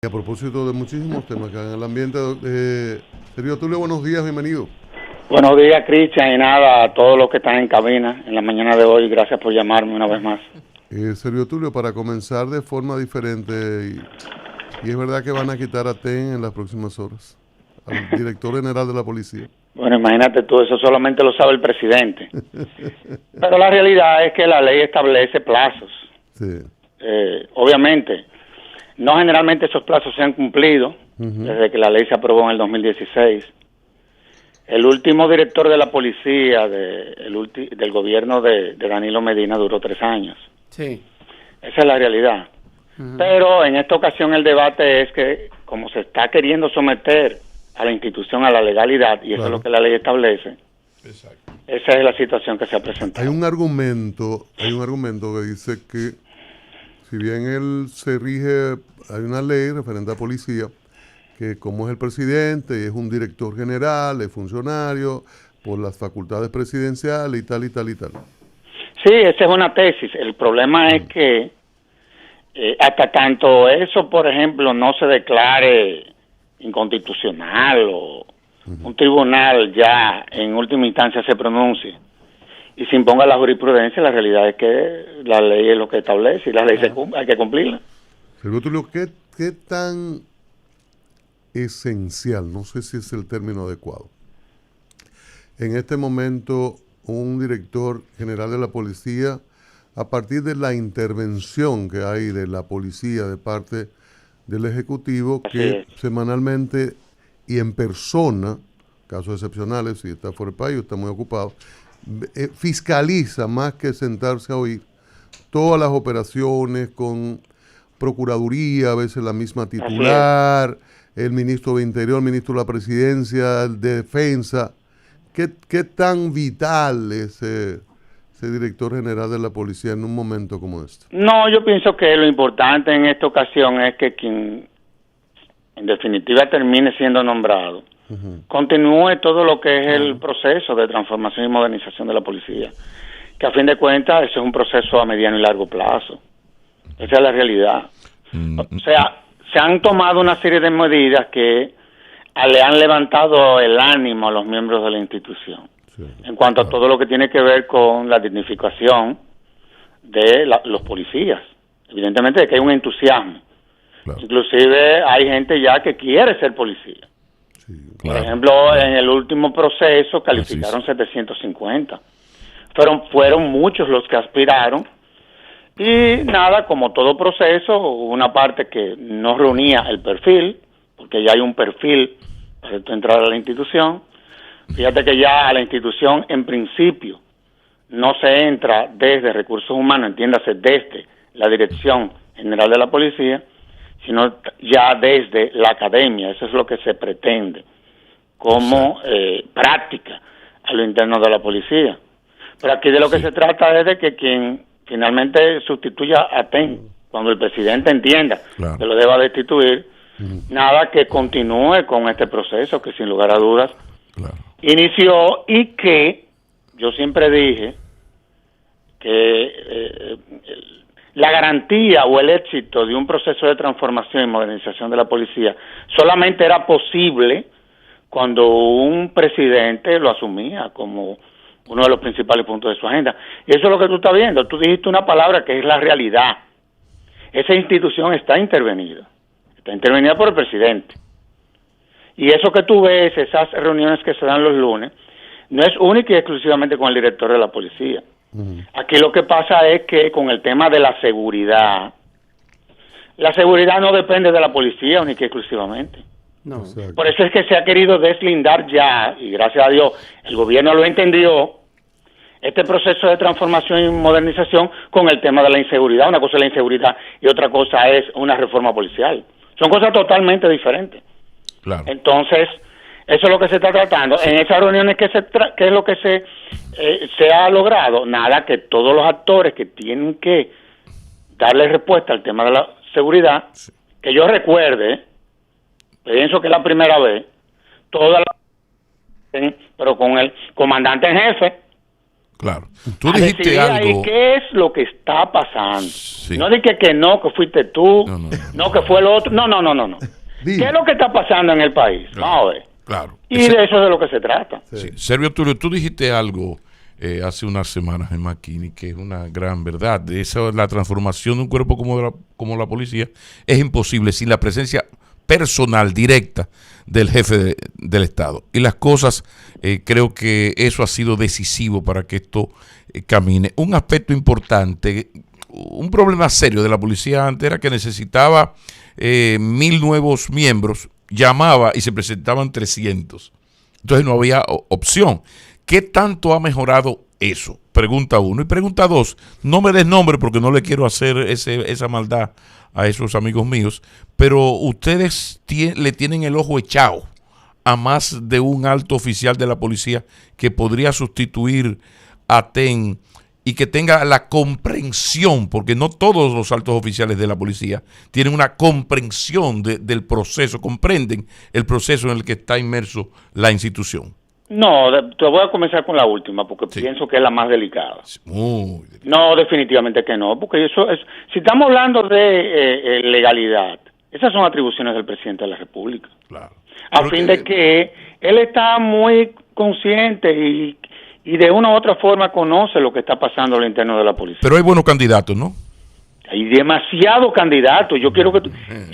A propósito de muchísimos temas que hay en el ambiente, Sergio Tulio, buenos días, bienvenido. Buenos días, Cristian, y nada, a todos los que están en cabina en la mañana de hoy. Gracias por llamarme una vez más. Sergio Tulio, para comenzar de forma diferente, y es verdad que van a quitar a TEN en las próximas horas, al director general de la policía. Bueno, imagínate tú, eso solamente lo sabe el presidente. Pero la realidad es que la ley establece plazos. Sí. Obviamente, no generalmente esos plazos se han cumplido desde que la ley se aprobó en el 2016. El último director de la policía del gobierno de Danilo Medina duró 3 años. Sí. Esa es la realidad. Pero en esta ocasión el debate es que como se está queriendo someter a la institución a la legalidad, y eso es lo que la ley establece. Exacto. Esa es la situación que se ha presentado. Hay un argumento que dice que si bien él se rige, hay una ley referente a policía, que como es el presidente y es un director general, es funcionario, por las facultades presidenciales y tal y tal y tal. Sí, esa es una tesis. El problema es que hasta tanto eso, por ejemplo, no se declare inconstitucional o un tribunal ya en última instancia se pronuncie y se imponga la jurisprudencia, la realidad es que la ley es lo que establece y la ley se cumple, hay que cumplirla. Sergio Tulio, ¿qué tan esencial, no sé si es el término adecuado, en este momento un director general de la policía, a partir de la intervención que hay de la policía de parte del Ejecutivo, que semanalmente y en persona, casos excepcionales, si está fuera del país o está muy ocupado, fiscaliza más que sentarse a oír todas las operaciones con Procuraduría, a veces la misma titular, el ministro de Interior, el ministro de la Presidencia, de Defensa? ¿Qué tan vital es ese director general de la policía en un momento como este? No, yo pienso que lo importante en esta ocasión es que quien en definitiva termine siendo nombrado continúe todo lo que es el proceso de transformación y modernización de la policía, que a fin de cuentas eso es un proceso a mediano y largo plazo. Esa es la realidad. O sea, se han tomado una serie de medidas que le han levantado el ánimo a los miembros de la institución en cuanto a todo lo que tiene que ver con la dignificación de los policías. Evidentemente que hay un entusiasmo. Inclusive hay gente ya que quiere ser policía. Por ejemplo, en el último proceso calificaron 750. Fueron muchos los que aspiraron. Y nada, como todo proceso, hubo una parte que no reunía el perfil, porque ya hay un perfil para entrar a la institución. Fíjate que ya a la institución, en principio, no se entra desde recursos humanos, entiéndase desde la Dirección General de la Policía, sino ya desde la academia. Eso es lo que se pretende como práctica a lo interno de la policía. Pero aquí de lo que se trata es de que quien finalmente sustituya a TEN, cuando el presidente entienda que lo deba destituir, nada, que continúe con este proceso que sin lugar a dudas inició, y que yo siempre dije que la garantía o el éxito de un proceso de transformación y modernización de la policía solamente era posible cuando un presidente lo asumía como uno de los principales puntos de su agenda. Y eso es lo que tú estás viendo. Tú dijiste una palabra que es la realidad. Esa institución está intervenida por el presidente. Y eso que tú ves, esas reuniones que se dan los lunes, no es única y exclusivamente con el director de la policía. Aquí lo que pasa es que con el tema de la seguridad no depende de la policía única y exclusivamente. No. Por eso es que se ha querido deslindar ya, y gracias a Dios el gobierno lo entendió, este proceso de transformación y modernización con el tema de la inseguridad. Una cosa es la inseguridad y otra cosa es una reforma policial. Son cosas totalmente diferentes. Claro. Entonces, eso es lo que se está tratando. En esas reuniones, ¿qué es lo que se ha logrado? Nada, que todos los actores que tienen que darle respuesta al tema de la seguridad, que yo recuerde, pienso que es la primera vez, pero con el comandante en jefe, Claro. Tú a dijiste decidir algo. ahí qué es lo que está pasando. Sí. No de que no, que fuiste tú, no que fue el otro. No. ¿Qué es lo que está pasando en el país? Claro, Vamos a ver. claro. Y de eso es de lo que se trata. Sí. Servio Tulio, tú dijiste algo hace unas semanas en McKinney que es una gran verdad. La transformación de un cuerpo como la policía es imposible sin la presencia personal directa del jefe del Estado. Y las cosas, creo que eso ha sido decisivo para que esto camine. Un aspecto importante, un problema serio de la policía antes era que necesitaba 1,000 nuevos miembros, llamaba y se presentaban 300. Entonces no había opción. ¿Qué tanto ha mejorado eso? Pregunta 1. Y pregunta 2, no me des nombre porque no le quiero hacer esa maldad a esos amigos míos, pero ustedes le tienen el ojo echado a más de un alto oficial de la policía que podría sustituir a TEN y que tenga la comprensión, porque no todos los altos oficiales de la policía tienen una comprensión del proceso, comprenden el proceso en el que está inmerso la institución. No, te voy a comenzar con la última, porque pienso que es la más delicada. Muy delicada. No, definitivamente que no, porque eso es, si estamos hablando de legalidad, esas son atribuciones del presidente de la República. Claro. A fin de que él está muy consciente y de una u otra forma conoce lo que está pasando al interno de la policía. Pero hay buenos candidatos, ¿no? Hay demasiados candidatos. Yo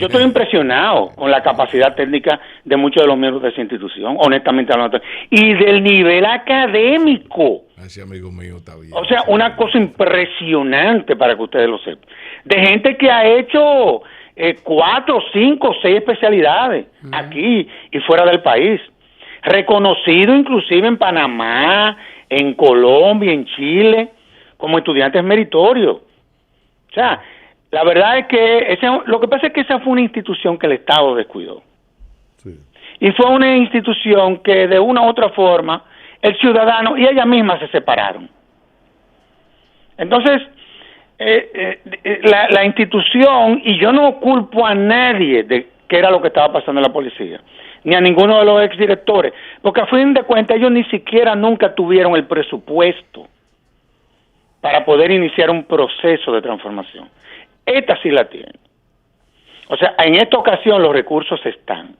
estoy impresionado con la capacidad técnica de muchos de los miembros de esa institución, honestamente hablando, y del nivel académico. Ese amigo mío está bien. O sea, una cosa impresionante para que ustedes lo sepan. De gente que ha hecho 4, 5, 6 especialidades aquí y fuera del país. Reconocido inclusive en Panamá, en Colombia, en Chile, como estudiantes meritorios. O sea, la verdad es que lo que pasa es que esa fue una institución que el Estado descuidó. Sí. Y fue una institución que de una u otra forma el ciudadano y ella misma se separaron. Entonces, la institución, y yo no culpo a nadie de qué era lo que estaba pasando en la policía, ni a ninguno de los exdirectores, porque a fin de cuentas ellos ni siquiera nunca tuvieron el presupuesto para poder iniciar un proceso de transformación. Esta sí la tiene. O sea, en esta ocasión los recursos están.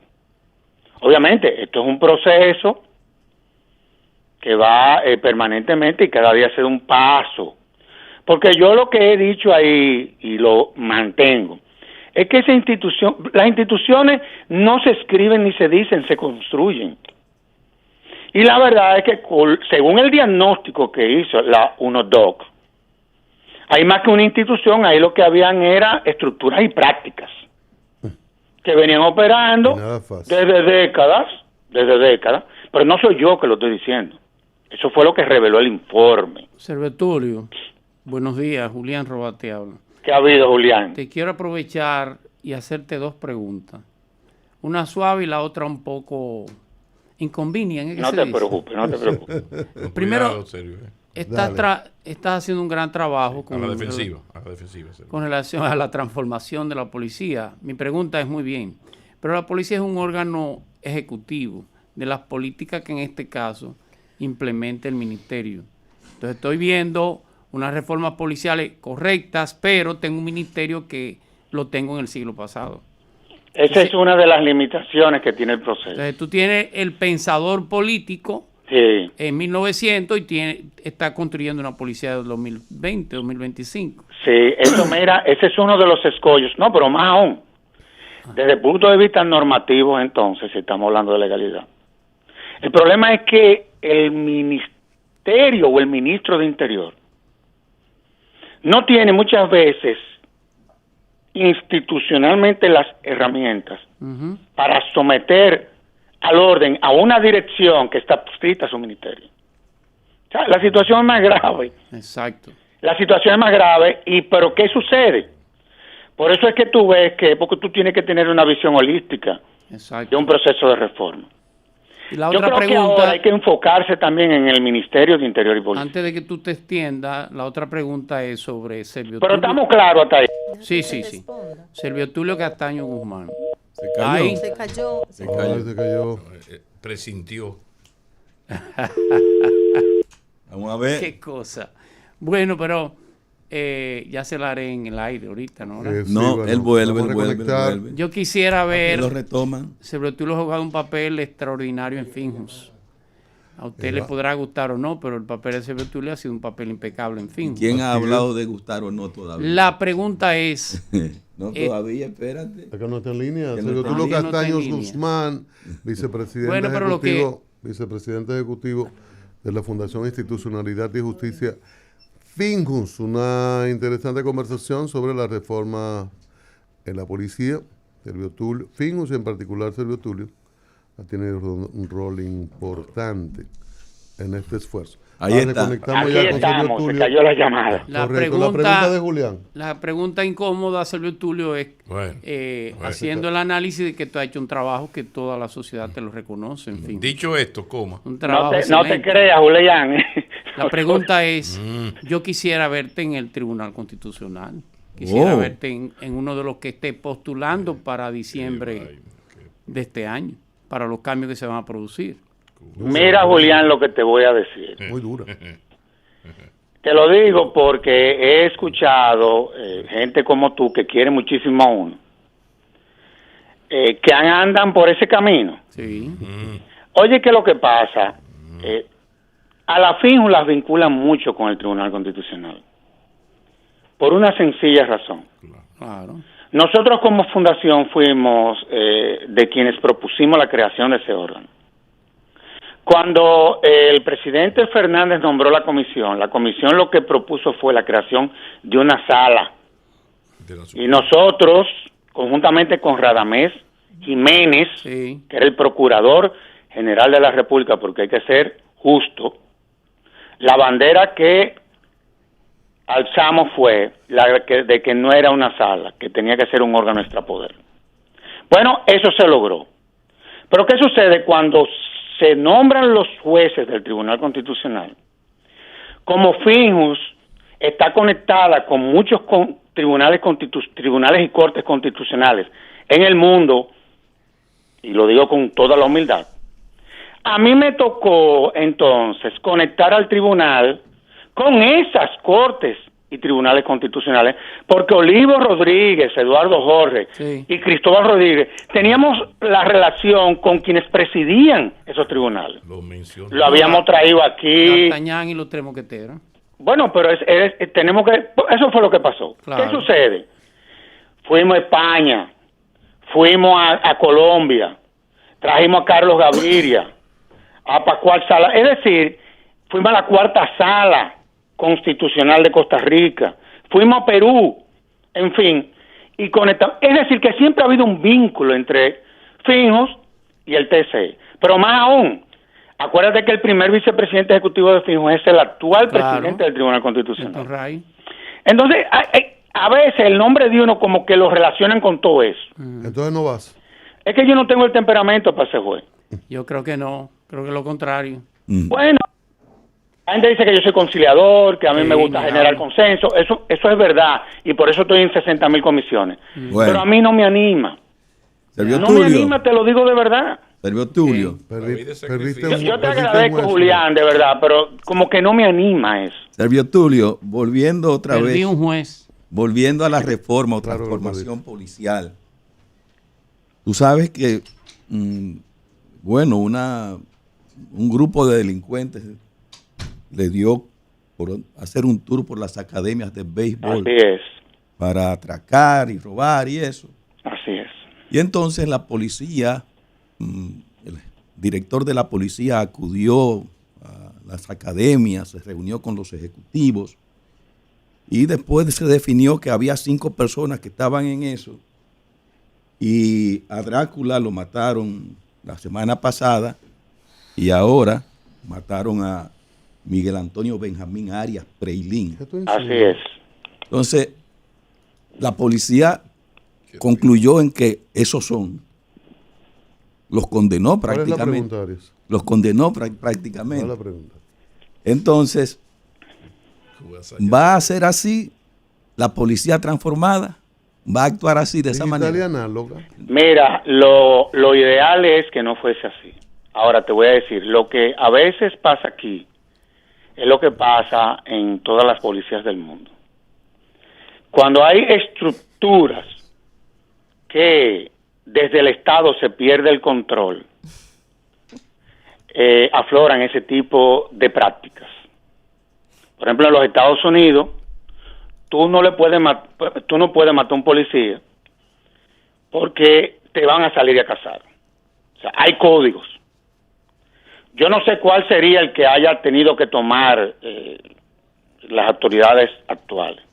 Obviamente, esto es un proceso que va permanentemente y cada día se da un paso. Porque yo lo que he dicho ahí, y lo mantengo, es que las instituciones no se escriben ni se dicen, se construyen. Y la verdad es que según el diagnóstico que hizo la UNODOC, hay más que una institución, ahí lo que habían era estructuras y prácticas que venían operando desde décadas, pero no soy yo que lo estoy diciendo. Eso fue lo que reveló el informe. Servio Tulio, buenos días, Julián Robate habla. ¿Qué ha habido, Julián? Te quiero aprovechar y hacerte 2 preguntas. Una suave y la otra un poco inconveniente. No te preocupes. Primero, estás haciendo un gran trabajo a la defensiva. Con relación a la transformación de la policía. Mi pregunta es muy bien, pero la policía es un órgano ejecutivo de las políticas que en este caso implementa el ministerio. Entonces estoy viendo unas reformas policiales correctas, pero tengo un ministerio que lo tengo en el siglo pasado. Esa es una de las limitaciones que tiene el proceso. Entonces tú tienes el pensador político en 1900 y está construyendo una policía de 2020, 2025. Sí, eso mira, ese es uno de los escollos. No, pero más aún, desde el punto de vista normativo, entonces, si estamos hablando de legalidad. El problema es que el ministerio o el ministro de Interior no tiene muchas veces institucionalmente las herramientas para someter al orden a una dirección que está adscrita a su ministerio. O sea, la situación es más grave. Exacto. La situación es más grave, pero ¿qué sucede? Por eso es que tú ves porque tú tienes que tener una visión holística de un proceso de reforma. Y la Yo otra creo que ahora hay que enfocarse también en el Ministerio de Interior y Policía. Antes de que tú te extiendas, la otra pregunta es sobre Servio Pero Tulio. estamos claros hasta ahí. Sí. Servio Tulio Castaño Guzmán. Se cayó. Se cayó. Presintió. Vamos a ver. Qué cosa. Bueno, pero ya se la haré en el aire ahorita, ¿no? Sí, No, bueno, él vuelve, vamos a él vuelve, él reconectar. vuelve. Yo quisiera ver, Lo retoman. Sebretulo ha jugado un papel extraordinario en Finjus. A usted le podrá gustar o no, pero el papel de Sebretulo ha sido un papel impecable en Finjus. ¿Quién ha hablado de gustar o no todavía? La pregunta es, No todavía, espérate. Acá no está en línea. Que no Sergio está en Tulio línea. No está en Castaños línea. Guzmán, vicepresidente, Bueno, pero lo vicepresidente ejecutivo de la Fundación Institucionalidad y Justicia. Finjus, una interesante conversación sobre la reforma en la policía. Sergio Tulio, Finjus y en particular Sergio Tulio, ha tenido un rol importante en este esfuerzo. Ahí Ahora está. reconectamos Aquí ya con Sergio estamos, se Tulio. cayó la llamada. la Correcto, la pregunta de Julián. La pregunta incómoda a Sergio Tulio es, Bueno, haciendo el análisis de que tú has hecho un trabajo que toda la sociedad te lo reconoce, en fin. dicho esto, coma. Un trabajo No te excelente. creas, Julián. La pregunta es, yo quisiera verte en el Tribunal Constitucional. Quisiera verte en uno de los que esté postulando para diciembre de este año, para los cambios que se van a producir. Mira, Julián, lo que te voy a decir. Muy dura. Te lo digo porque he escuchado gente como tú que quiere muchísimo a uno, que andan por ese camino. Sí. Oye, ¿qué es lo que pasa? A la fin las vinculan mucho con el Tribunal Constitucional, por una sencilla razón. Claro. Nosotros como fundación fuimos de quienes propusimos la creación de ese órgano. Cuando el presidente Fernández nombró la comisión lo que propuso fue la creación de una sala. Y nosotros, conjuntamente con Radamés Jiménez, Sí. que era el procurador general de la República, porque hay que ser justo, la bandera que alzamos fue de que no era una sala, que tenía que ser un órgano extrapoder. Bueno, eso se logró. Pero ¿qué sucede cuando se nombran los jueces del Tribunal Constitucional? Como Finjus está conectada con muchos tribunales y cortes constitucionales en el mundo, y lo digo con toda la humildad, a mí me tocó entonces conectar al tribunal con esas cortes y tribunales constitucionales, porque Olivo Rodríguez, Eduardo Jorge y Cristóbal Rodríguez teníamos la relación con quienes presidían esos tribunales. Lo habíamos traído aquí. D'Artagnan y los tres mosqueteros. Bueno, pero tenemos que, eso fue lo que pasó. Claro. ¿Qué sucede? Fuimos a España, fuimos a Colombia, trajimos a Carlos Gaviria, a Pascual Sala, es decir, fuimos a la cuarta sala constitucional de Costa Rica, fuimos a Perú, en fin, y conectamos. Es decir, que siempre ha habido un vínculo entre Finjus y el TCE, pero más aún, acuérdate que el primer vicepresidente ejecutivo de Finjus es el actual presidente del Tribunal Constitucional. Entonces, a veces el nombre de uno como que lo relacionan con todo eso. Entonces no vas. Es que yo no tengo el temperamento para ese juez. Yo creo que no, creo que lo contrario. Bueno, la gente dice que yo soy conciliador, que a mí me gusta generar consenso, eso es verdad, y por eso estoy en 60,000 comisiones. Bueno. Pero a mí no me anima. Sergio No Tulio. me anima, te lo digo de verdad. Sergio Tulio. Yo te agradezco, Julián, de verdad, pero como que no me anima eso. Sergio Tulio, volviendo otra Perdí vez. un juez. Volviendo a la reforma o transformación policial. Tú sabes que, bueno, un grupo de delincuentes le dio por hacer un tour por las academias de béisbol. Así es. Para atracar y robar y eso. Así es. Y entonces la policía, el director de la policía acudió a las academias, se reunió con los ejecutivos y después se definió que había 5 personas que estaban en eso y a Drácula lo mataron la semana pasada y ahora mataron a Miguel Antonio Benjamín Arias Preilín. Así es. Entonces, la policía concluyó en que esos son. Los condenó prácticamente. ¿Cuál es la pregunta, Arias? Los condenó prácticamente. ¿Cuál es la pregunta? Entonces, ¿va a ser así la policía transformada? ¿Va a actuar así de esa manera? Análoga. Mira, lo ideal es que no fuese así. Ahora te voy a decir, lo que a veces pasa aquí es lo que pasa en todas las policías del mundo. Cuando hay estructuras que desde el Estado se pierde el control, afloran ese tipo de prácticas. Por ejemplo, en los Estados Unidos, tú no puedes matar a un policía porque te van a salir a cazar. O sea, hay códigos. Yo no sé cuál sería el que haya tenido que tomar las autoridades actuales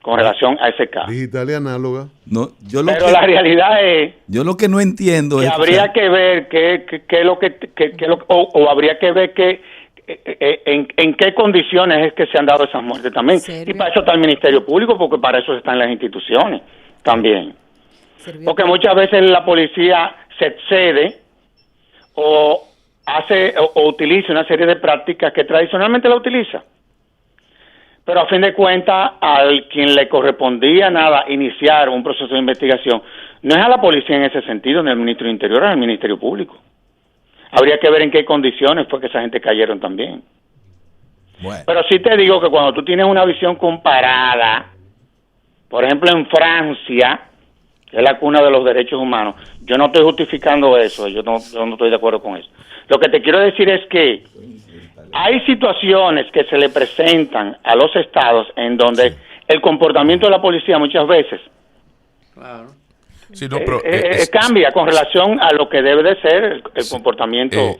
con relación a ese caso. Digital y análoga. No, pero la realidad es... Yo lo que no entiendo que es... habría que ver o habría que ver en qué condiciones es que se han dado esas muertes también. Y para eso está el Ministerio Público, porque para eso están las instituciones también. Porque muchas veces la policía se excede o hace o utiliza una serie de prácticas que tradicionalmente la utiliza. Pero a fin de cuentas, al quien le correspondía iniciar un proceso de investigación, no es a la policía en ese sentido, ni al Ministro del Interior, es al Ministerio Público. Habría que ver en qué condiciones fue que esa gente cayeron también. Bueno. Pero sí te digo que cuando tú tienes una visión comparada, por ejemplo en Francia, que es la cuna de los derechos humanos, yo no estoy justificando eso, yo no estoy de acuerdo con eso. Lo que te quiero decir es que hay situaciones que se le presentan a los estados en donde el comportamiento de la policía muchas veces cambia con relación a lo que debe de ser el comportamiento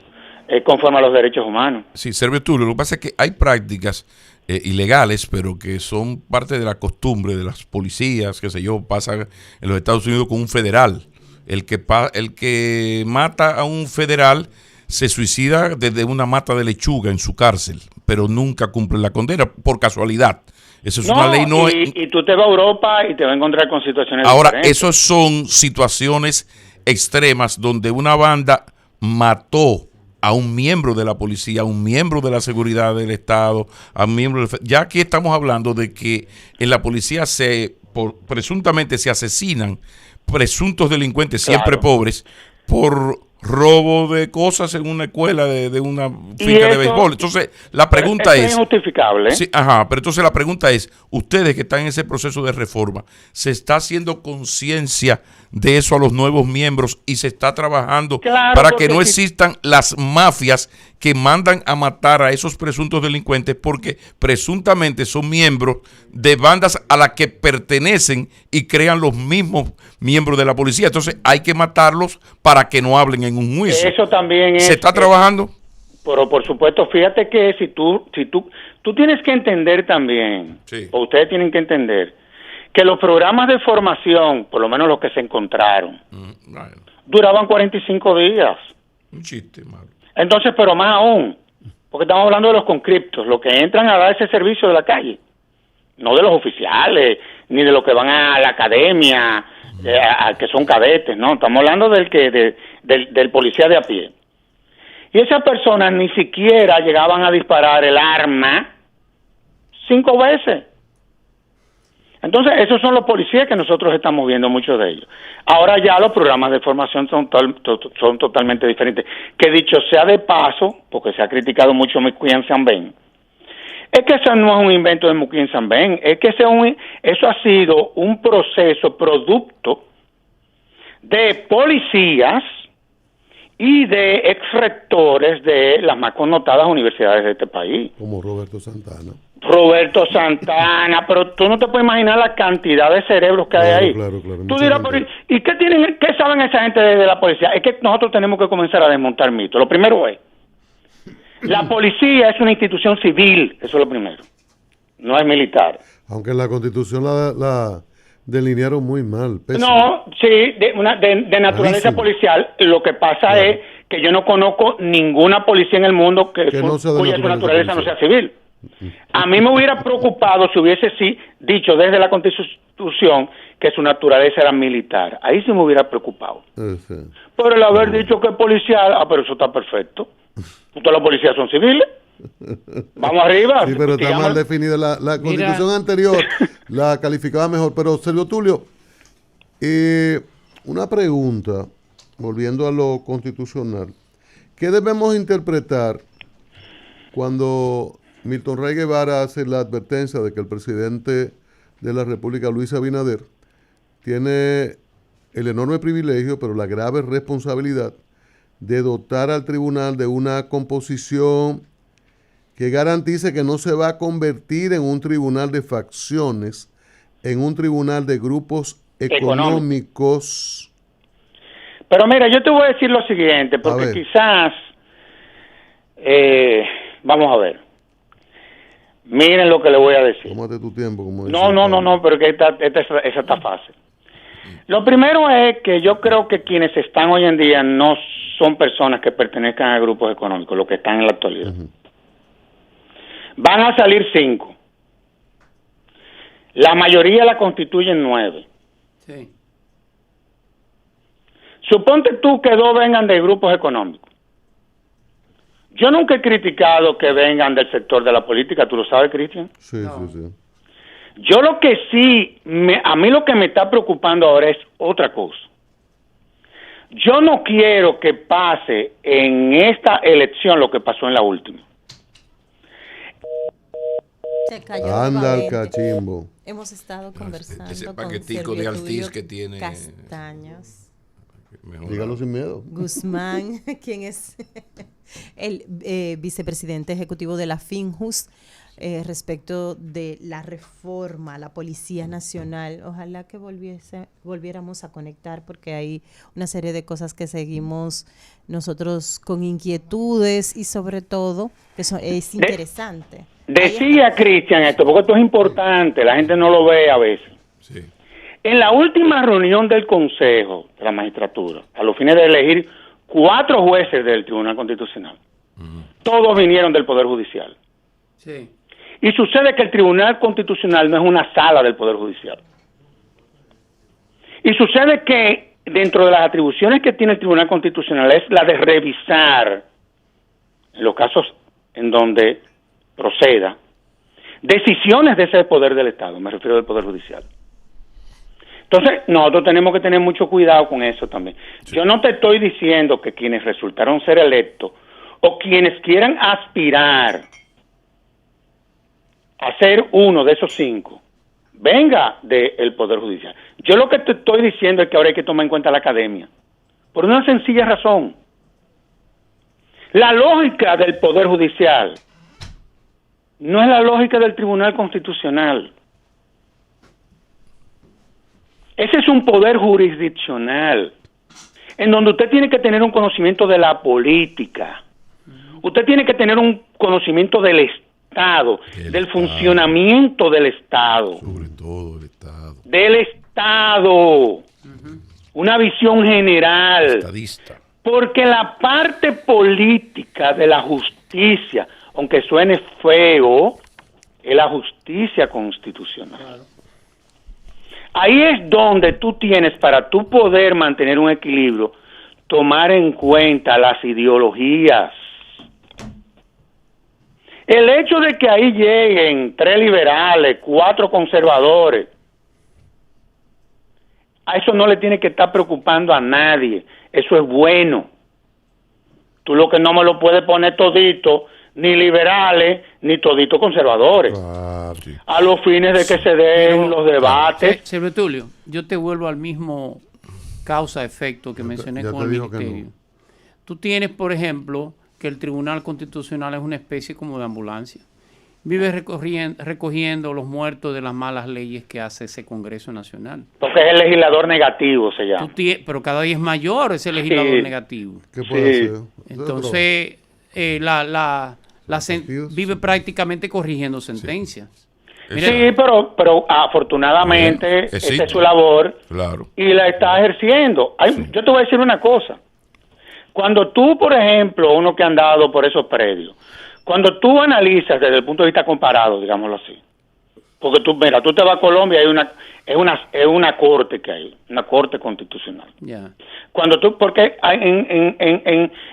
conforme a los derechos humanos. Sí, Servio Tulio, lo que pasa es que hay prácticas ilegales, pero que son parte de la costumbre de las policías, qué sé yo, pasa en los Estados Unidos con un federal. El que mata a un federal se suicida desde una mata de lechuga en su cárcel, pero nunca cumple la condena, por casualidad. Eso es una ley y tú te vas a Europa y te vas a encontrar con situaciones ahora, diferentes. Esas son situaciones extremas donde una banda mató a un miembro de la policía, a un miembro de la seguridad del Estado, a un miembro ya aquí estamos hablando de que en la policía presuntamente se asesinan presuntos delincuentes, siempre pobres, por robo de cosas en una escuela de una finca de béisbol. Entonces, la pregunta es injustificable. Sí, pero entonces la pregunta es, ustedes que están en ese proceso de reforma, ¿se está haciendo conciencia de eso a los nuevos miembros y se está trabajando para que no existan las mafias que mandan a matar a esos presuntos delincuentes porque presuntamente son miembros de bandas a las que pertenecen y crean los mismos miembros de la policía? Entonces hay que matarlos para que no hablen en un juicio. Eso también ¿Se está trabajando? Pero por supuesto, fíjate que si tú tienes que entender también, o ustedes tienen que entender, que los programas de formación, por lo menos los que se encontraron, duraban 45 días. Un chiste, malo. Entonces, pero más aún, porque estamos hablando de los conscriptos, los que entran a dar ese servicio de la calle, no de los oficiales, ni de los que van a la academia, que son cadetes, no, estamos hablando del policía de a pie. Y esas personas ni siquiera llegaban a disparar el arma 5 veces. Entonces, esos son los policías que nosotros estamos viendo, muchos de ellos. Ahora ya los programas de formación son totalmente diferentes. Que dicho sea de paso, porque se ha criticado mucho Muquín Sanben, es que eso no es un invento de Muquín Sanben, es que eso ha sido un proceso producto de policías y de exrectores de las más connotadas universidades de este país. Como Roberto Santana, pero tú no te puedes imaginar la cantidad de cerebros que hay ahí. Claro. Tú dirás, ¿y qué saben esa gente de la policía? Es que nosotros tenemos que comenzar a desmontar mitos. Lo primero es, la policía es una institución civil, eso es lo primero, no es militar. Aunque en la Constitución la delinearon muy mal. Pésimo. No, sí, de naturaleza policial. Lo que pasa es que yo no conozco ninguna policía en el mundo cuya naturaleza no sea civil. A mí me hubiera preocupado si hubiese dicho desde la Constitución que su naturaleza era militar. Ahí sí me hubiera preocupado. Pero el haber dicho que es policial, pero eso está perfecto. Todos los policías son civiles. Vamos arriba. Sí, pero está mal definida. La Constitución anterior la calificaba mejor. Pero, Servio Tulio, una pregunta, volviendo a lo constitucional. ¿Qué debemos interpretar cuando Milton Ray Guevara hace la advertencia de que el presidente de la República, Luis Abinader, tiene el enorme privilegio, pero la grave responsabilidad de dotar al tribunal de una composición que garantice que no se va a convertir en un tribunal de facciones, en un tribunal de grupos económicos. Pero mira, yo te voy a decir lo siguiente, porque quizás, vamos a ver, miren lo que le voy a decir. Tómate tu tiempo. Como No, pero que esa está fácil. Lo primero es que yo creo que quienes están hoy en día no son personas que pertenezcan a grupos económicos, los que están en la actualidad. Van a salir 5. La mayoría la constituyen 9. Sí. Suponte tú que 2 vengan de grupos económicos. Yo nunca he criticado que vengan del sector de la política, ¿tú lo sabes, Cristian? Sí, no. Sí. Yo lo que sí, a mí lo que me está preocupando ahora es otra cosa. Yo no quiero que pase en esta elección lo que pasó en la última. Se cayó. Anda el cachimbo. Hemos estado conversando ese paquetico de Altiz que tiene Castaños. Dígalo sin miedo. Guzmán, quien es el vicepresidente ejecutivo de la FINJUS, respecto de la reforma a la Policía Nacional. Ojalá que volviéramos a conectar, porque hay una serie de cosas que seguimos nosotros con inquietudes y sobre todo que es interesante. Decía Cristian esto, porque esto es importante, la gente no lo ve a veces. Sí. En la última reunión del Consejo de la Magistratura, a los fines de elegir 4 jueces del Tribunal Constitucional, todos vinieron del Poder Judicial. Sí. Y sucede que el Tribunal Constitucional no es una sala del Poder Judicial. Y sucede que dentro de las atribuciones que tiene el Tribunal Constitucional es la de revisar, en los casos en donde proceda, decisiones de ese poder del Estado, me refiero al Poder Judicial. Entonces, nosotros tenemos que tener mucho cuidado con eso también. Sí. Yo no te estoy diciendo que quienes resultaron ser electos o quienes quieran aspirar a ser uno de esos 5 venga del Poder Judicial. Yo lo que te estoy diciendo es que ahora hay que tomar en cuenta la academia, por una sencilla razón. La lógica del Poder Judicial no es la lógica del Tribunal Constitucional. Ese es un poder jurisdiccional, en donde usted tiene que tener un conocimiento de la política. Usted tiene que tener un conocimiento del Estado, del funcionamiento del Estado. Sobre todo el Estado. Del Estado. Una visión general. Estadista. Porque la parte política de la justicia, aunque suene feo, es la justicia constitucional. Claro. Ahí es donde tú tienes, para tú poder mantener un equilibrio, tomar en cuenta las ideologías. El hecho de que ahí lleguen 3 liberales, 4 conservadores, a eso no le tiene que estar preocupando a nadie. Eso es bueno. Tú lo que no me lo puedes poner todito, ni liberales, ni todito conservadores. Sí. A los fines de que se den los debates. Silvio Tulio, yo te vuelvo al mismo causa-efecto que mencioné con el ministerio. No. Tú tienes, por ejemplo, que el Tribunal Constitucional es una especie como de ambulancia. Vive recogiendo los muertos de las malas leyes que hace ese Congreso Nacional. Porque es el legislador negativo, se llama. Pero cada día es mayor ese legislador negativo. ¿Qué puede hacer? Entonces, vive prácticamente corrigiendo sentencias. Sí, pero afortunadamente esa es su labor, claro, y la está ejerciendo. Yo te voy a decir una cosa. Cuando tú, por ejemplo, uno que ha andado por esos predios, cuando tú analizas desde el punto de vista comparado, digámoslo así, porque tú te vas a Colombia, es una corte que hay, una corte constitucional. Yeah. Porque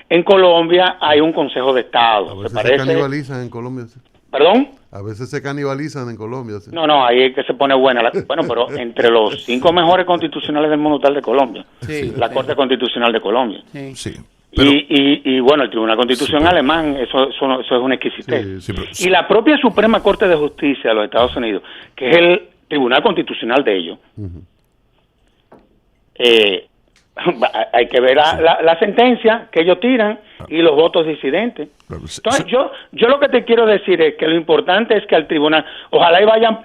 en Colombia hay un Consejo de Estado. A veces se canibalizan en Colombia. ¿Sí? ¿Perdón? A veces se canibalizan en Colombia. ¿Sí? No, ahí es que se pone buena. Bueno, pero entre los 5 mejores constitucionales del mundo está el de Colombia. Sí, la Corte Constitucional de Colombia. Sí. Pero, y bueno, el Tribunal Constitucional alemán, eso es una exquisitez. Sí, pero, y la propia Suprema Corte de Justicia de los Estados Unidos, que es el Tribunal Constitucional de ellos, hay que ver la sentencia que ellos tiran y los votos disidentes. Entonces, yo lo que te quiero decir es que lo importante es que al tribunal, ojalá y vayan,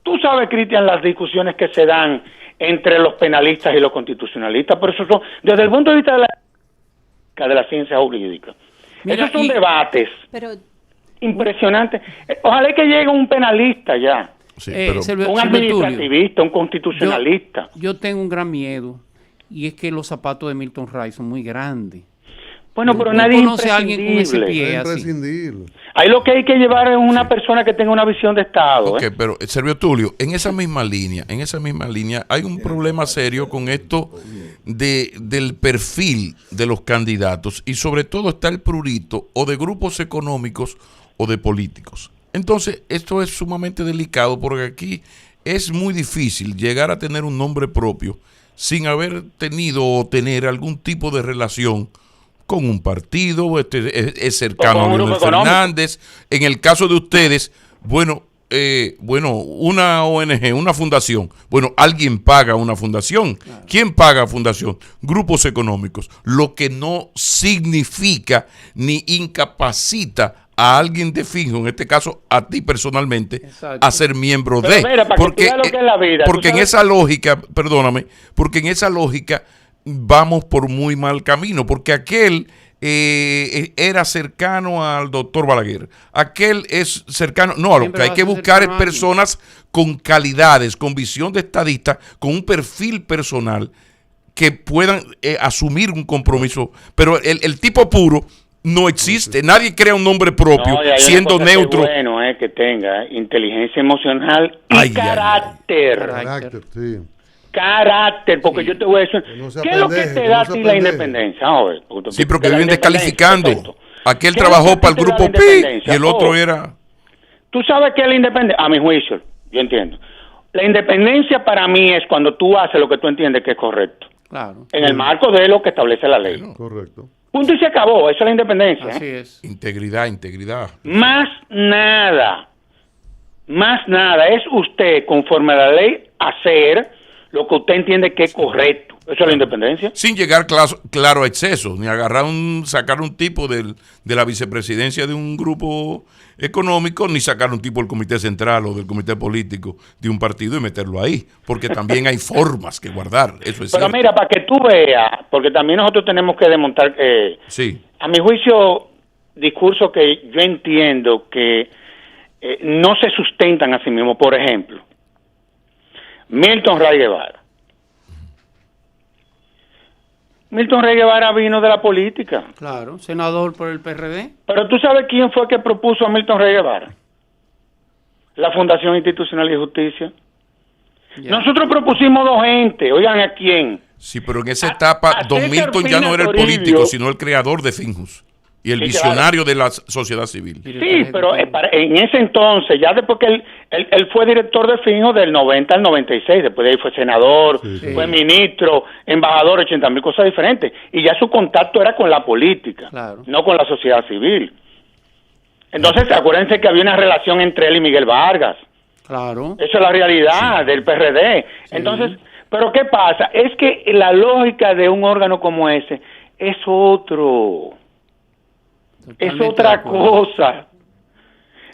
tú sabes, Cristian, las discusiones que se dan entre los penalistas y los constitucionalistas, pero eso son, desde el punto de vista de la ciencia jurídica, esos son debates impresionantes. Ojalá que llegue un penalista ya, sí, un administrativista, un constitucionalista. Yo tengo un gran miedo, y es que los zapatos de Milton Wright son muy grandes. Bueno, pero nadie conoce a alguien con ese pie así. Ahí lo que hay que llevar es una persona que tenga una visión de Estado. Ok, pero Servio Tulio, en esa misma línea hay un problema serio con esto del perfil de los candidatos, y sobre todo está el prurito o de grupos económicos o de políticos. Entonces, esto es sumamente delicado porque aquí es muy difícil llegar a tener un nombre propio sin haber tenido o tener algún tipo de relación con un partido, es cercano a Leonel Fernández. En el caso de ustedes, bueno, una ONG, una fundación. Bueno, alguien paga una fundación. Claro. ¿Quién paga fundación? Grupos económicos. Lo que no significa ni incapacita a alguien de Finjo, en este caso a ti personalmente, a ser miembro de. Mira, porque en esa lógica, perdóname, porque en esa lógica vamos por muy mal camino, porque aquel era cercano al doctor Balaguer, aquel es cercano, no, lo que hay que buscar es personas con calidades, con visión de estadista, con un perfil personal que puedan asumir un compromiso, pero el tipo puro no existe, nadie crea un nombre propio siendo neutro. Es bueno que tenga inteligencia emocional y carácter. Sí. Carácter, porque yo te voy a decir, ¿qué es lo que te da a ti la independencia? Sí, pero que viven descalificando. Perfecto. Aquel trabajó para el grupo Pi y el otro era... ¿Tú sabes qué es la independencia? A mi juicio, yo entiendo. La independencia para mí es cuando tú haces lo que tú entiendes que es correcto. Claro. En el marco de lo que establece la ley. Correcto. Punto y se acabó, eso es la independencia. Así es. Integridad. Más nada. Es usted, conforme a la ley, hacer lo que usted entiende que es correcto. Eso es la independencia. Sin llegar claro a excesos, ni sacar un tipo de la vicepresidencia de un grupo económico, ni sacar un tipo del comité central o del comité político de un partido y meterlo ahí, porque también hay formas que guardar. Eso es Pero cierto. Mira, para que tú veas, porque también nosotros tenemos que desmontar, sí. A mi juicio, discursos que yo entiendo que no se sustentan a sí mismos. Por ejemplo, Milton Ray Guevara. Milton Ray Guevara vino de la política. Claro, senador por el PRD. Pero tú sabes quién fue que propuso a Milton Ray Guevara. La Fundación Institucional de Justicia. Ya. Nosotros propusimos dos gente, oigan a quién. Sí, pero en esa etapa Don Milton ya no era el político, sino el creador de Finjus y el visionario de la sociedad civil. Sí, pero en ese entonces, ya después que él fue director de Finjus del 90 al 96, después de ahí fue senador, fue ministro, embajador, 80,000 cosas diferentes, y ya su contacto era con la política, no con la sociedad civil. Entonces, acuérdense que había una relación entre él y Miguel Vargas. Claro. Eso es la realidad del PRD. Sí. Entonces, pero ¿qué pasa? Es que la lógica de un órgano como ese es otro. Es otra cosa.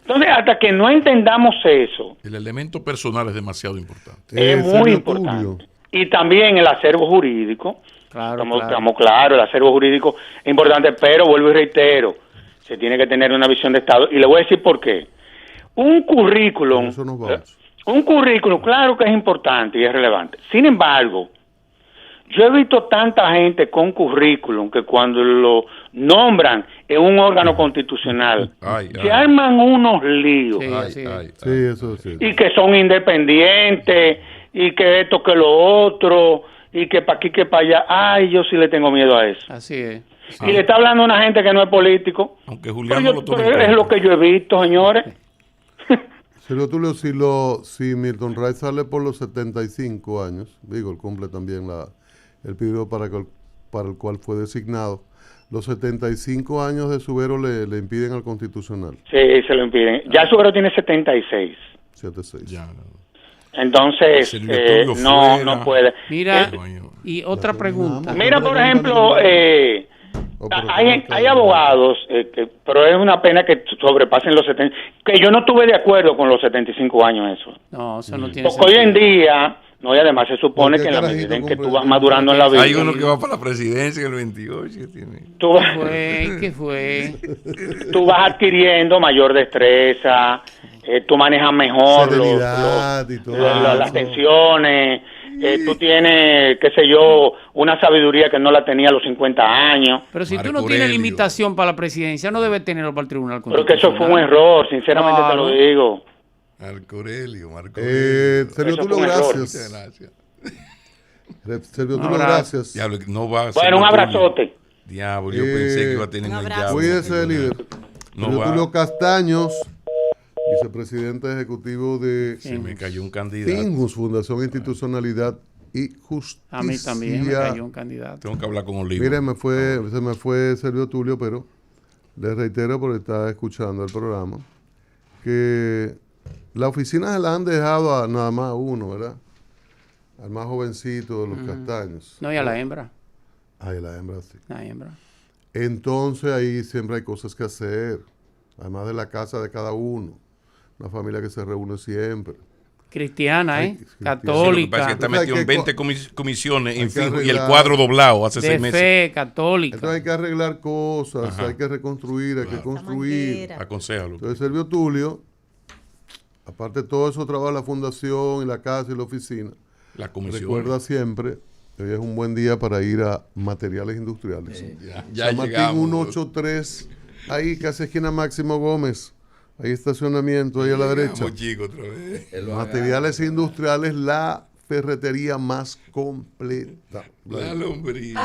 Entonces, hasta que no entendamos eso... El elemento personal es demasiado importante. Es muy importante. Y también el acervo jurídico. Claro, estamos claros, el acervo jurídico es importante, pero vuelvo y reitero, se tiene que tener una visión de Estado. Y le voy a decir por qué. Un currículum, claro que es importante y es relevante. Sin embargo, yo he visto tanta gente con currículum que cuando lo nombran en un órgano constitucional, se arman unos líos. Sí, eso sí. Y que son independientes, y que esto, que lo otro, y que para aquí, que para allá. Ay, yo sí le tengo miedo a eso. Así es. Y le está hablando a una gente que no es político. Aunque Julián no lo tome. Es lo que yo he visto, señores. Sergio Tulio, si Milton Wright sale por los 75 años, digo, él cumple también el periodo para para el cual fue designado. Los 75 años de Subero le impiden al Constitucional. Sí, se lo impiden. Ya Subero tiene 76. 76. Ya. Entonces, Silvio Tulio no fuera. puede. Mira, y otra Ya pregunta. terminamos. Mira, por ejemplo, pero hay abogados, pero es una pena que sobrepasen los 70, que yo no estuve de acuerdo con los 75 años eso. No, eso no tiene Porque hoy en sentido. día, no, y además se supone ¿Por qué que en la carajito medida en que cumple tú vas el madurando en la vida, Hay uno que va para la presidencia en el 28. Que tiene. tú vas, ¿Qué fue? tú vas adquiriendo mayor destreza, tú manejas mejor Serenidad y todo las eso. tensiones, tú tienes, qué sé yo, una sabiduría que no la tenía a los 50 años. Pero si tú Marco no tienes Aurelio. limitación para la presidencia, no debes tenerlo para el Tribunal Pero que eso Constitucional. fue un error, sinceramente te lo Claro. digo. Marco Aurelio. Sergio Eso Tulio, fue un error. Muchas gracias. gracias. Sergio Un Tulio, abrazo. gracias. Diablo, no va a ser Bueno, un lo tuyo. abrazote. Diablo, yo pensé que iba a tener un un abrazo. llave. Cuídese, líder. No Sergio va. Tulio Castaños, vicepresidente ejecutivo de Se me cayó un candidato. FINJUS, Fundación Institucionalidad y Justicia. A mí también me cayó un candidato. Tengo que hablar con Olivo. Mire, se me fue Sergio Tulio, pero le reitero porque está escuchando el programa, que la oficina se la han dejado a nada más uno, ¿verdad? Al más jovencito de los Castaños. No, y a la hembra. Ay, la hembra sí. La hembra. Entonces ahí siempre hay cosas que hacer, además de la casa de cada uno, una familia que se reúne siempre. Cristiana, Ay, cristiana. Sí, lo que pasa es que Católica. está O sea, metido en que 20 comisiones hay en que fijo y el arreglar. cuadro doblado hace 6 De meses. fe, católica. Entonces hay que arreglar cosas, Ajá. hay que reconstruir, hay que construir. manguera. Aconsejalo. Entonces Sergio Tulio, aparte de todo eso, trabaja la fundación y la casa y la oficina. La comisión. Recuerda siempre, hoy es un buen día para ir a materiales industriales. Ya San Martín llegamos. 183, ahí casi esquina Máximo Gómez. Hay estacionamiento ahí a la derecha. Llegamos, chico, otra vez. Materiales industriales, la ferretería más completa. La lombriz.